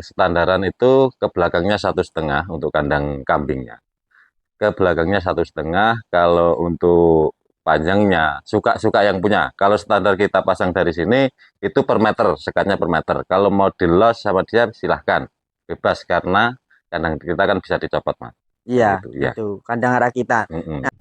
Standaran itu ke belakangnya 1,5 untuk kandang kambingnya. Ke belakangnya 1,5. Kalau untuk panjangnya suka-suka yang punya. Kalau standar kita pasang dari sini itu per meter, sekatnya per meter. Kalau mau di los sama dia silahkan, bebas karena kandang kita kan bisa dicopot mas. Iya, Gitu ya. itu kandang rakitan. Nah,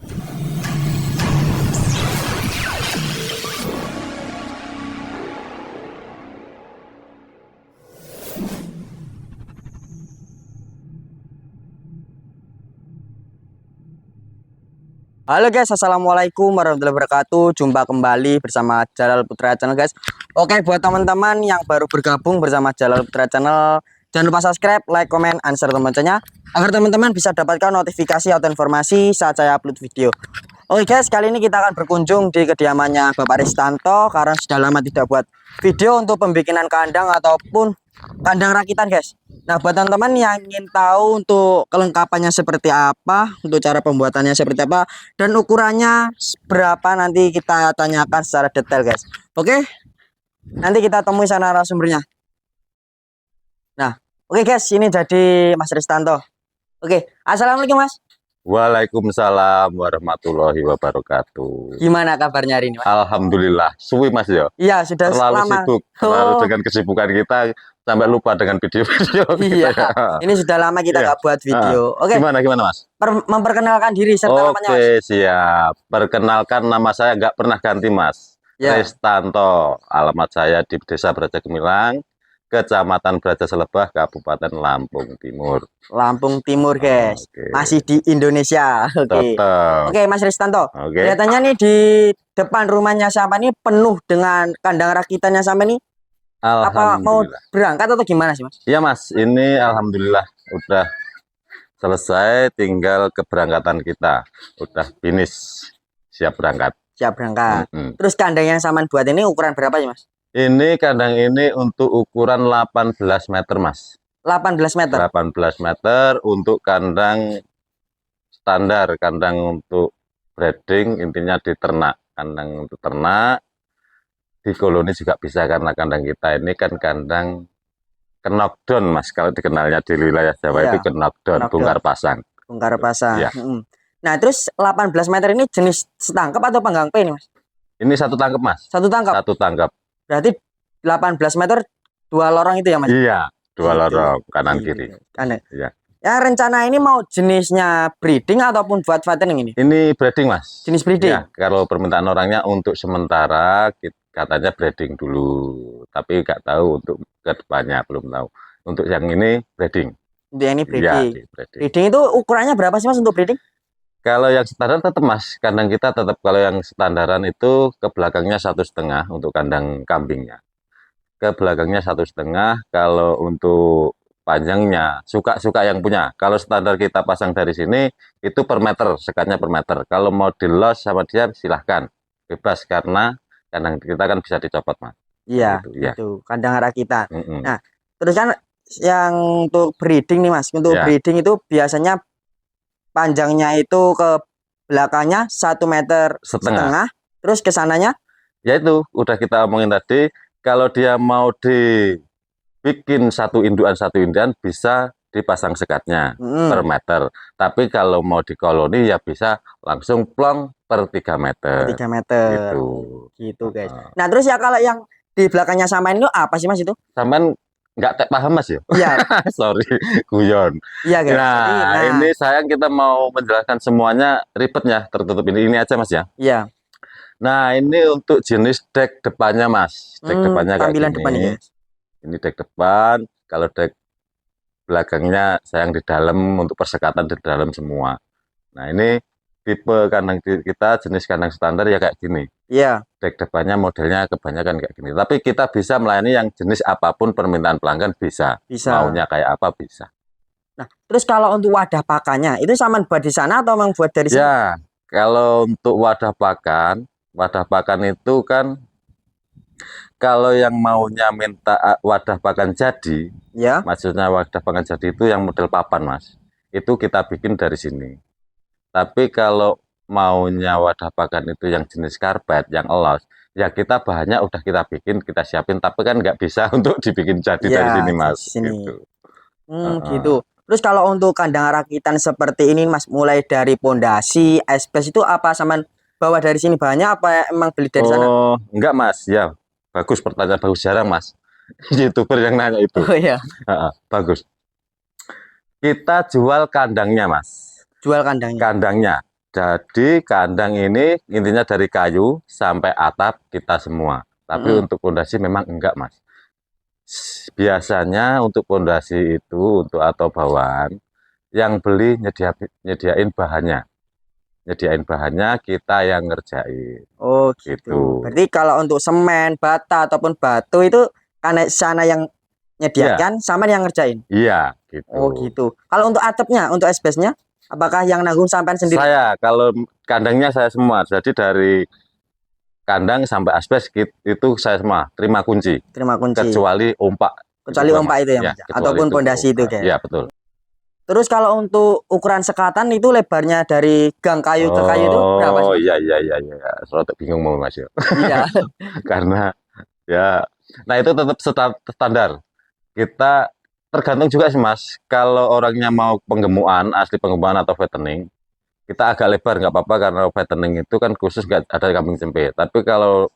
halo guys, assalamualaikum warahmatullahi wabarakatuh. Jumpa kembali bersama Jalal Putra Channel guys. Oke, buat teman-teman yang baru bergabung bersama Jalal Putra Channel, jangan lupa subscribe, like, comment, answer loncengnya agar teman-teman bisa dapatkan notifikasi atau informasi saat saya upload video. Oke guys, kali ini kita akan berkunjung di kediamannya Bapak Ristanto karena sudah lama tidak buat video untuk pembikinan kandang ataupun kandang rakitan guys. Nah, buat teman-teman yang ingin tahu untuk kelengkapannya seperti apa, untuk cara pembuatannya seperti apa, dan ukurannya berapa, nanti kita tanyakan secara detail guys. Oke, nanti kita temui sana narasumbernya. Nah, oke guys, ini jadi Mas Ristanto. Oke, assalamualaikum mas. Waalaikumsalam warahmatullahi wabarakatuh. Gimana kabarnya hari ini mas? Alhamdulillah, suwi mas ya. Iya, sudah Terlalu lama. sibuk, terlalu dengan kesibukan kita sampai lupa dengan video-video Iya, kita ya. ini sudah lama kita nggak buat video. Oke, Gimana mas? memperkenalkan diri serta namanya mas. Oke, siap. Perkenalkan, nama saya nggak pernah ganti mas. Ya. Ristanto. Alamat saya di Desa Braja Gemilang, Kecamatan Braja Selebah, Kabupaten Lampung Timur. Lampung Timur guys. Oke. Masih di Indonesia. Oke. Tetap. Oke Mas Ristanto. Oke. Kelihatannya nih di depan rumahnya sampai ini penuh dengan kandang rakitannya sampai nih. Apa mau berangkat atau gimana sih mas? Iya mas, ini alhamdulillah udah selesai, tinggal keberangkatan kita. Udah finish, siap berangkat. Siap berangkat. Terus kandang yang saman buat ini ukuran berapa sih mas? Ini kandang ini untuk ukuran 18 meter mas. 18 meter? 18 meter untuk kandang standar, kandang untuk breeding, intinya di ternak. Kandang untuk ternak, di koloni juga bisa karena kandang kita ini kan kandang knockdown mas, kalau dikenalnya di wilayah Jawa itu knockdown, bongkar pasang. Bongkar pasang. Ya. Nah terus 18 meter ini jenis setangkap atau panggang P ini mas? Ini satu tangkap mas. Satu tangkap? Satu tangkap. Berarti 18 meter 2 lorong itu ya mas? Iya, 2 lorong kanan kiri. Kanan. Iya. Ya rencana ini mau jenisnya breeding ataupun buat fattening ini? Ini breeding mas. Jenis breeding? Ya, kalau permintaan orangnya untuk sementara katanya breeding dulu, tapi nggak tahu untuk kedepannya, belum tahu. Untuk yang ini breeding. Untuk yang ini breeding. Ya, breeding. Breeding itu ukurannya berapa sih mas untuk breeding? Kalau yang standar tetap mas, kandang kita tetap, kalau yang standaran itu ke belakangnya 1,5 untuk kandang kambingnya. Ke belakangnya 1,5. Kalau untuk panjangnya suka-suka yang punya. Kalau standar kita pasang dari sini itu per meter, sekatnya per meter. Kalau mau di los sama dia silahkan, bebas karena kandang kita kan bisa dicopot mas. Iya, gitu, ya. Itu kandang rakitan. Nah, terus kan yang untuk breeding nih mas, untuk breeding itu biasanya panjangnya itu ke belakangnya 1,5 meter, terus ke sananya? Ya itu udah kita omongin tadi, kalau dia mau dibikin satu induan bisa dipasang sekatnya per meter. Tapi kalau mau di koloni ya bisa langsung plong per 3 meter. 3 meter. Gitu guys. Nah terus ya kalau yang di belakangnya samaan itu apa sih mas itu? Samaan nggak paham mas ya? Iya. Sorry, guyon. Iya guys. Nah, ini sayang kita mau menjelaskan semuanya ribetnya, tertutup ini aja mas ya. Iya. Nah ini untuk jenis dek depannya mas. Dek depannya tampilan kayak gini. Depannya, guys. Ini dek depan. Kalau dek belakangnya sayang di dalam, untuk persekatan di dalam semua. Nah ini tipe kandang kita, jenis kandang standar ya kayak gini. Iya. Dek depannya modelnya kebanyakan kayak gini. Tapi kita bisa melayani yang jenis apapun permintaan pelanggan bisa. Maunya kayak apa bisa. Nah, terus kalau untuk wadah pakannya itu sama buat di sana atau memang buat dari sini? Ya, kalau untuk wadah pakan itu kan kalau yang maunya minta wadah pakan jadi, ya, maksudnya wadah pakan jadi itu yang model papan mas. Itu kita bikin dari sini. Tapi kalau maunya wadah pakan itu yang jenis karpet, yang elos, ya kita bahannya udah kita bikin, kita siapin, tapi kan nggak bisa untuk dibikin jadi dari Iya, sini di Mas, sini. gitu. Gitu. Heeh. Terus kalau untuk kandang rakitan seperti ini Mas, mulai dari pondasi, espes itu apa saman bawa dari sini banyak apa emang beli dari sana? Oh, enggak Mas, ya bagus, pertanyaan bagus, jarang Mas. YouTuber yang nanya itu. Oh iya, Bagus. Kita jual kandangnya Mas, jual kandangnya. kandangnya. Jadi kandang ini intinya dari kayu sampai atap kita semua. Tapi Mm-mm. untuk pondasi memang enggak Mas. Biasanya untuk pondasi itu untuk atau bawaan yang beli nyediain bahannya. Nyediain bahannya kita yang ngerjain Oh gitu. gitu. Berarti kalau untuk semen, bata ataupun batu itu karena sana yang Iya, nyediakan sama yang ngerjain. iya gitu. Oh gitu. Kalau untuk atapnya, untuk espesnya, apakah yang nanggung sampean sendiri? Saya kalau kandangnya saya semua. Jadi dari kandang sampai aspes itu saya semua terima kunci. Terima kunci. Kecuali ompak itu Kecuali doang ompak Mas. itu ya, Ya, Mas. kecuali Ataupun itu pondasi itu, ompak. guys. Ya, betul. Terus kalau untuk ukuran sekatan itu lebarnya dari gang kayu ke kayu itu berapa sih, Oh, Mas? iya iya iya iya. Rada bingung mau Mas ya. Iya. Karena ya nah itu tetap standar. Kita tergantung juga sih Mas. Kalau orangnya mau penggemukan, asli penggemukan atau fattening, kita agak lebar nggak apa-apa karena fattening itu kan khusus nggak ada kambing cempe. Tapi kalau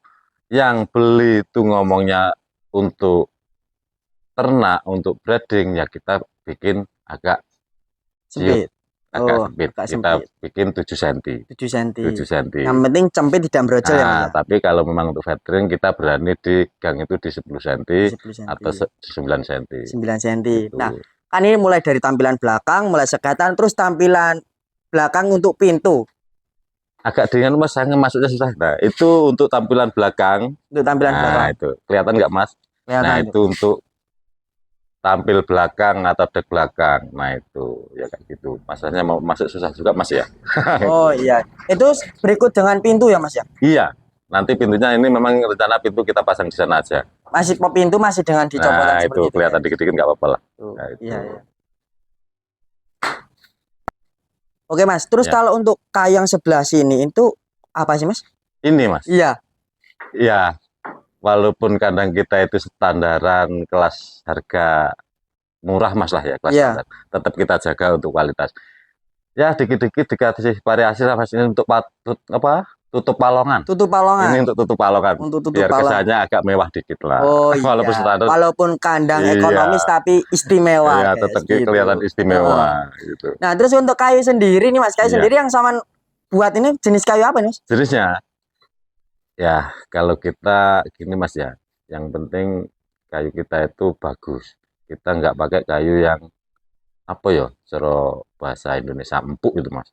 yang beli itu ngomongnya untuk ternak, untuk breeding, ya kita bikin agak ciut, Sempit. agak Oh, sempit. agak Kita sempit. bikin 7 cm. 7 senti. 7 cm. Yang penting cempit tidak brojol ya, Mas Nah, ya. tapi kalau memang untuk feedering kita berani di gang itu di 10 cm Di 10 atau senti. 9 cm. 9 senti. Gitu. Nah, kan ini mulai dari tampilan belakang, mulai sekatan, terus tampilan belakang untuk pintu. Agak dengan Mas, saya masuknya susah. Nah, itu untuk tampilan belakang. Untuk tampilan belakang. Nah, itu kelihatan nggak Mas? Nah, Kelihatan tuh. itu untuk tampil belakang atau dek belakang. Nah, itu ya kayak gitu. Masalahnya mau masuk susah juga Mas ya. Oh iya. Itu berikut dengan pintu ya, Mas ya. Iya. Nanti pintunya ini memang rencana pintu kita pasang di sana aja. Masih pintu masih dengan dicopotan Nah, itu seperti itu, kelihatan guys. dikit-dikit nggak apa-apa lah. Tuh. Nah, itu. Iya, iya. Oke, Mas. Terus Ya. kalau untuk kayu yang sebelah sini itu apa sih, Mas? Ini Mas. Iya. Iya. Walaupun kandang kita itu standaran kelas harga murah Mas lah ya, kelas Iya. standar. Tetap kita jaga untuk kualitas. Ya, dikit-dikit dikasih variasi lah Mas ini untuk apa? Tutup palongan. Tutup Ini palongan. untuk tutup palongan. Untuk tutup Biar palongan. kesannya agak mewah dikit lah. Oh Walaupun iya. standar, Walaupun kandang iya, ekonomis tapi istimewa, iya guys. tetap Gitu. kelihatan istimewa gitu. Nah, terus untuk kayu sendiri nih, Mas. Kayu Iya. sendiri yang sama buat ini jenis kayu apa nih, Mas? Jenisnya, ya kalau kita gini Mas ya, yang penting kayu kita itu bagus. Kita nggak pakai kayu yang apa ya, cara bahasa Indonesia empuk itu Mas.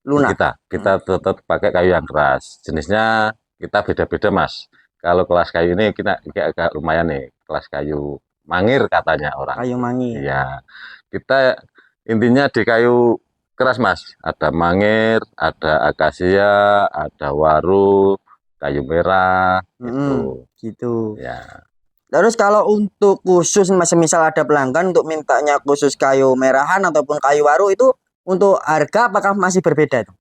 Lunak. Kita tetap pakai kayu yang keras. Jenisnya kita beda-beda Mas. Kalau kelas kayu ini kita agak lumayan nih, kelas kayu mangir katanya orang. Kayu mangi. Iya. Kita intinya di kayu keras Mas. Ada mangir, ada akasia, ada waru, kayu merah gitu. Gitu. Ya. Terus kalau untuk khusus Mas, misal ada pelanggan untuk mintanya khusus kayu merahan ataupun kayu waru itu untuk harga apakah masih berbeda itu?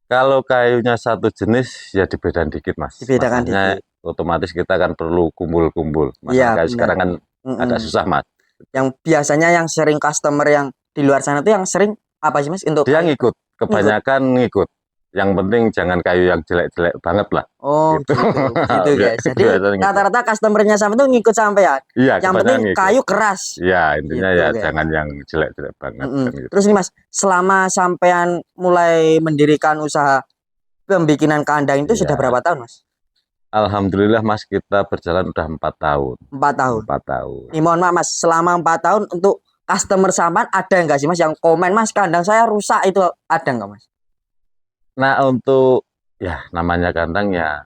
Kalau kayunya satu jenis ya dibedakan dikit Mas. Dibedakan Makanya dikit. otomatis kita kan perlu kumpul-kumpul. Iya, Masalah kayu benar. sekarang kan agak susah Mas. Yang biasanya yang sering customer yang di luar sana tuh yang sering apa sih Mas untuk Dia kayu? ngikut, kebanyakan ngikut. Yang penting jangan kayu yang jelek-jelek banget lah. Oh Gitu. gitu guys. Jadi Biasanya ngikut. rata-rata customernya sama tuh ngikut sampai ya. Iya, Yang penting kebanyakan ngikut. kayu keras. Iya, intinya Gitu, ya guys. jangan yang jelek-jelek banget kan gitu. Terus nih Mas, selama sampean mulai mendirikan usaha pembikinan kandang itu sudah Iya. berapa tahun Mas? Alhamdulillah Mas kita berjalan udah 4 tahun. 4 tahun. 4 tahun. Nih mohon maaf Mas, selama 4 tahun untuk customer sampean ada nggak sih Mas yang komen Mas kandang saya rusak itu ada nggak Mas? Nah, untuk ya namanya kandang ya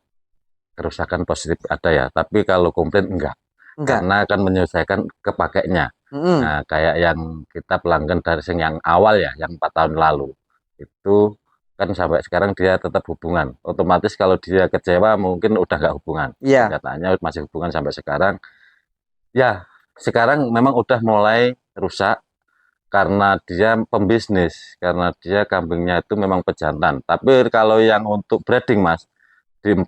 kerusakan positif ada ya, tapi kalau komplain enggak. Enggak. Karena akan menyelesaikan kepakainya. Nah, kayak yang kita pelanggan dari yang awal ya, yang 4 tahun lalu. Itu kan sampai sekarang dia tetap hubungan. Otomatis kalau dia kecewa mungkin udah nggak hubungan. Iya. Katanya masih hubungan sampai sekarang. Ya, sekarang memang udah mulai rusak karena dia pembisnis, karena dia kambingnya itu memang pejantan. Tapi kalau yang untuk breeding Mas, di 4-5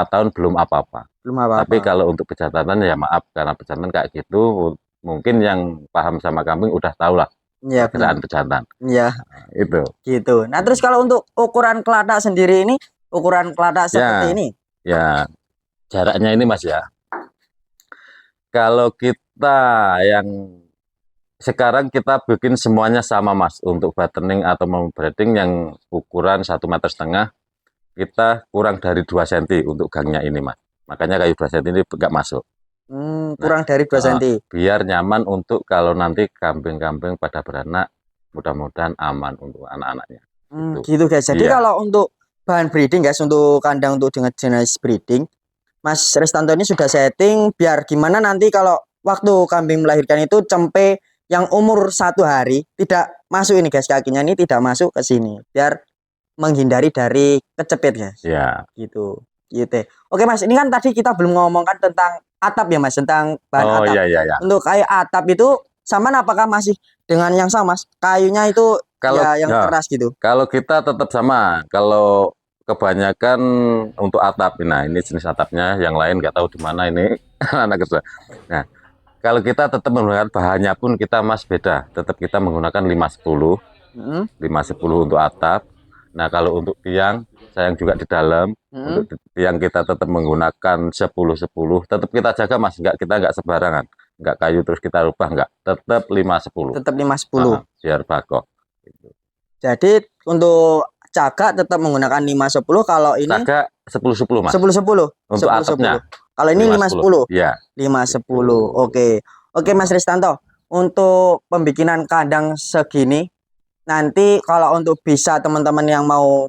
tahun belum apa-apa. Belum apa-apa. Tapi kalau untuk pejantan ya maaf, karena pejantan kayak gitu, mungkin yang paham sama kambing udah tahu lah Iya benar. perkiraan pejantan. Iya. Nah, itu. Gitu. Nah, terus kalau untuk ukuran keladak sendiri ini, ukuran keladak seperti Ya, ini. ya jaraknya ini Mas ya. Kalau kita yang sekarang kita bikin semuanya sama Mas. Untuk fattening atau mau breeding yang ukuran 1,5 meter, kita kurang dari 2 cm untuk gangnya ini Mas. Makanya kayu 2 cm ini nggak masuk. Kurang dari 2 cm. Biar nyaman untuk kalau nanti kambing-kambing pada beranak, mudah-mudahan aman untuk anak-anaknya. Gitu guys. Jadi Iya. kalau untuk bahan breeding guys, untuk kandang untuk dengan jenis breeding, Mas Restanto ini sudah setting biar gimana nanti kalau waktu kambing melahirkan itu cempe yang umur 1 hari tidak masuk ini guys, kakinya ini tidak masuk ke sini biar menghindari dari kecepit guys. Ya. Gitu. Gitu. Oke Mas, ini kan tadi kita belum ngomongkan tentang atap ya Mas, tentang bahan atap. Iya. Untuk kayu atap itu sama apakah masih dengan yang sama Mas? Kayunya itu Kalau ya yang keras gitu. Kalau kita tetap sama. Kalau kebanyakan untuk atap, nah ini jenis atapnya, yang lain nggak tahu di mana ini anak kecil. Nah, kalau kita tetap menggunakan bahannya pun kita Mas beda. Tetap kita menggunakan 510. 510 untuk atap. Nah, kalau untuk tiang, sayang juga di dalam. Untuk tiang kita tetap menggunakan 10-10. Tetap kita jaga Mas, kita nggak sembarangan. Nggak kayu terus kita rubah, nggak. Tetap 510. Tetap 510. Biar bakoh. Jadi untuk cagak tetap menggunakan 510, kalau ini cagak 10-10 Mas. 10-10 untuk atapnya. Kalau ini 510. Iya. 510. Oke. Oke Mas Restanto, untuk pembikinan kandang segini nanti kalau untuk bisa teman-teman yang mau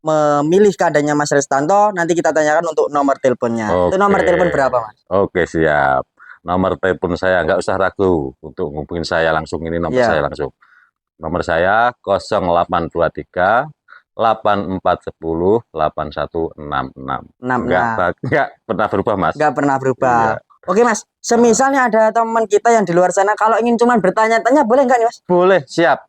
memilih kandangnya Mas Restanto, nanti kita tanyakan untuk nomor teleponnya. Itu nomor telepon berapa Mas? Oke, siap. Nomor telepon saya nggak usah ragu untuk ngubungin saya langsung, ini nomor saya langsung. Nomor saya 0823 8410 8166. Enggak pernah berubah Mas. Enggak pernah berubah. Iya. Oke Mas, semisalnya ada teman kita yang di luar sana, kalau ingin cuman bertanya-tanya boleh nggak nih Mas? Boleh, siap.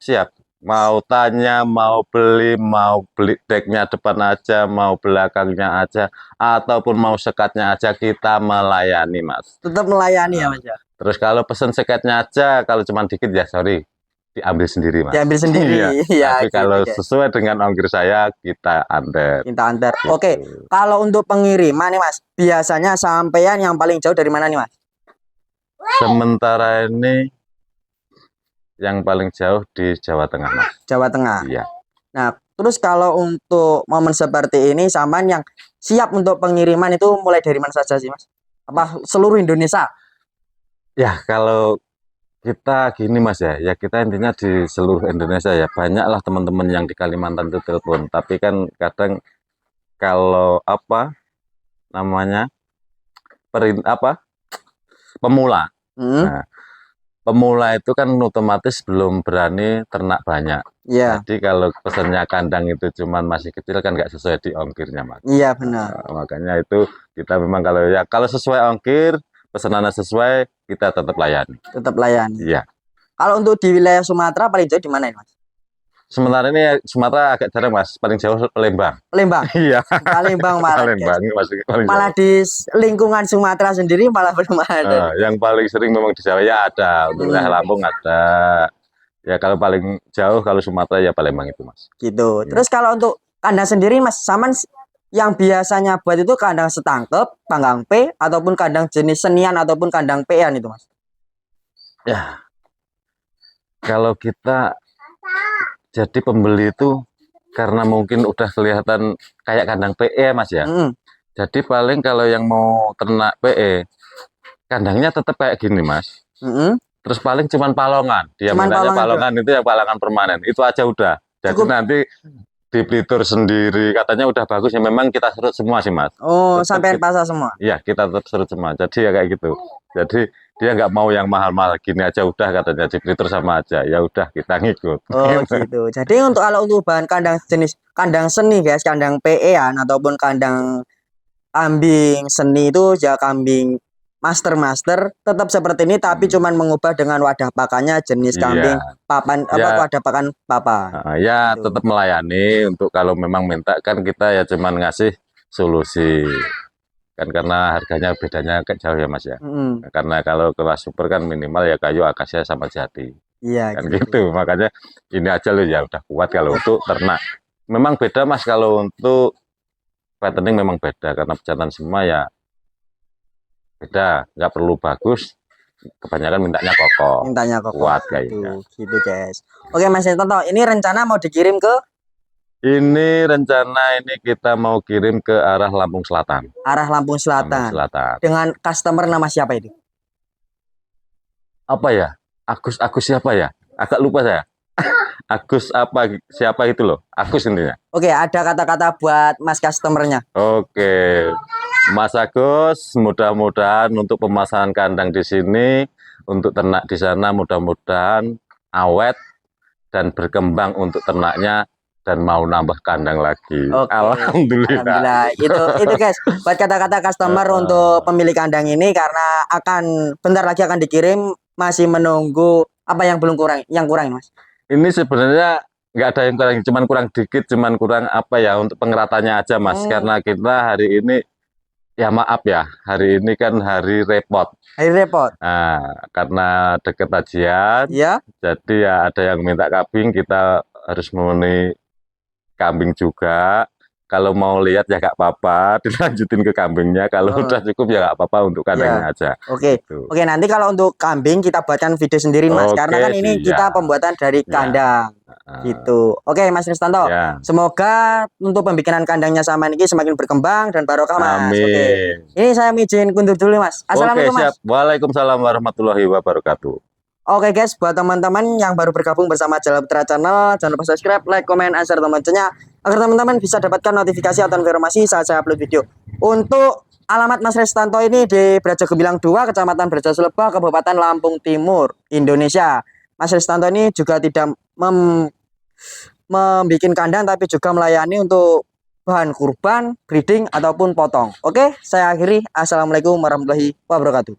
Mau tanya, mau beli decknya depan aja, mau belakangnya aja, ataupun mau sekatnya aja, kita melayani Mas. Tetap melayani ya Mas ya. Terus kalau pesen sekatnya aja, kalau cuma dikit ya sorry, diambil sendiri Mas. Diambil sendiri. Iya. Tapi gitu, kalau sesuai dengan ongkir saya, kita antar. Gitu. Oke, kalau untuk pengiriman nih Mas, biasanya sampean yang paling jauh dari mana nih Mas? Sementara ini yang paling jauh di Jawa Tengah Mas. Jawa Tengah. Iya. Nah, terus kalau untuk momen seperti ini, sampean yang siap untuk pengiriman itu mulai dari mana saja sih Mas? Apa seluruh Indonesia? Ya, kalau kita gini Mas ya kita intinya di seluruh Indonesia ya. Banyaklah teman-teman yang di Kalimantan itu telepon, tapi kan kadang kalau pemula. Nah, pemula itu kan otomatis belum berani ternak banyak. Jadi kalau pesannya kandang itu cuman masih kecil kan nggak sesuai di ongkirnya Mas. Iya benar. Makanya itu kita memang kalau sesuai ongkir, pesanannya sesuai, kita tetap layani. Tetap layani. Iya. Kalau untuk di wilayah Sumatera paling jauh di mana ini Mas? Sementara ini Sumatera agak jarang Mas, paling jauh Palembang. Palembang? Iya. Palembang malah. Palembang malah di lingkungan Sumatera sendiri malah belum ada. Yang paling sering memang di Jawa ya ada, untuk wilayah Lampung ada. Ya kalau paling jauh kalau Sumatera ya Palembang itu Mas. Gitu. Terus kalau untuk kandang sendiri Mas, saman yang biasanya buat itu kandang setangkep, panggang P, ataupun kandang jenis senian ataupun kandang P-an itu Mas? Ya. Kalau kita jadi pembeli itu karena mungkin udah kelihatan kayak kandang PE Mas ya. Jadi paling kalau yang mau ternak PE, kandangnya tetap kayak gini Mas. Terus paling cuman palongan. Dia mintanya palongan itu yang palongan permanen. Itu aja udah. Jadi nanti di Blitur sendiri katanya udah bagus ya, memang kita serut semua sih Mas. Oh, sampai pasar semua? Iya, kita tetap serut semua. Jadi ya kayak gitu. Jadi dia nggak mau yang mahal-mahal, gini aja udah katanya, di Blitur sama aja. Ya udah kita ngikut. Oh gitu. Jadi kalau untuk bahan kandang jenis kandang seni guys, kandang PE-an ataupun kandang kambing seni itu ya kambing master tetap seperti ini, tapi cuman mengubah dengan wadah pakannya jenis kambing papan wadah pakan papa. Ya gitu. Tetap melayani. Untuk kalau memang minta kan kita ya cuman ngasih solusi. Kan karena harganya bedanya kayak jauh ya Mas ya. Karena kalau kelas super kan minimal ya kayu akasia sama jati. Iya Kan gitu. gitu. Makanya ini aja loh ya udah kuat kalau untuk ternak. Memang beda Mas kalau untuk fattening memang beda karena pejantan semua ya beda. Nggak perlu bagus. Kebanyakan mintanya kokoh. Mintanya kok Kuat gitu, kayaknya. gitu guys. Oke Mas Tonto, ini rencana mau dikirim ke Ini rencana ini kita mau kirim ke arah Lampung Selatan. arah Lampung Lampung Selatan Selatan. dengan customer nama siapa itu? Apa ya? Agus siapa ya? Agak lupa saya. Agus apa siapa itu loh? Agus intinya. Oke, ada kata-kata buat Mas customernya. Oke. Mas Agus, mudah-mudahan untuk pemasangan kandang di sini, untuk ternak di sana mudah-mudahan awet dan berkembang untuk ternaknya dan mau nambah kandang lagi. Oke. Alhamdulillah. Alhamdulillah. Itu guys, buat kata-kata customer untuk pemilik kandang ini karena akan bentar lagi akan dikirim, masih menunggu apa yang belum kurang, yang kurang Mas. Ini sebenarnya nggak ada yang kurang, cuman kurang dikit, cuman kurang apa ya untuk pengeratanya aja Mas, karena kita hari ini ya maaf ya, hari ini kan hari repot. Hari repot. Nah, karena deket ajian, Ya. jadi ya ada yang minta kambing, kita harus memenuhi kambing juga. Kalau mau lihat ya nggak apa-apa, dilanjutin ke kambingnya. Kalau udah cukup ya nggak apa-apa untuk kandangnya aja. Oke. Gitu. Oke, nanti kalau untuk kambing kita buatkan video sendiri Mas, karena kan ini kita pembuatan dari kandang. Gitu. Oke, Mas Ristanto. Ya. Semoga untuk pembikinan kandangnya sama ini semakin berkembang dan barokah Mas. Amin. Oke. Ini saya izin kundur dulu Mas. Assalamualaikum Oke, siap. Mas. Waalaikumsalam warahmatullahi wabarakatuh. Oke guys, buat teman-teman yang baru bergabung bersama Jalal Putra Channel, jangan lupa subscribe, like, komen, share loncengnya agar teman-teman bisa dapatkan notifikasi atau informasi saat saya upload video. Untuk alamat Mas Ristanto ini di Braja Gembilang 2, Kecamatan Braja Suleba, Kabupaten Lampung Timur, Indonesia. Mas Ristanto ini juga tidak membuat kandang tapi juga melayani untuk bahan kurban, breeding ataupun potong. Oke, saya akhiri. Assalamualaikum warahmatullahi wabarakatuh.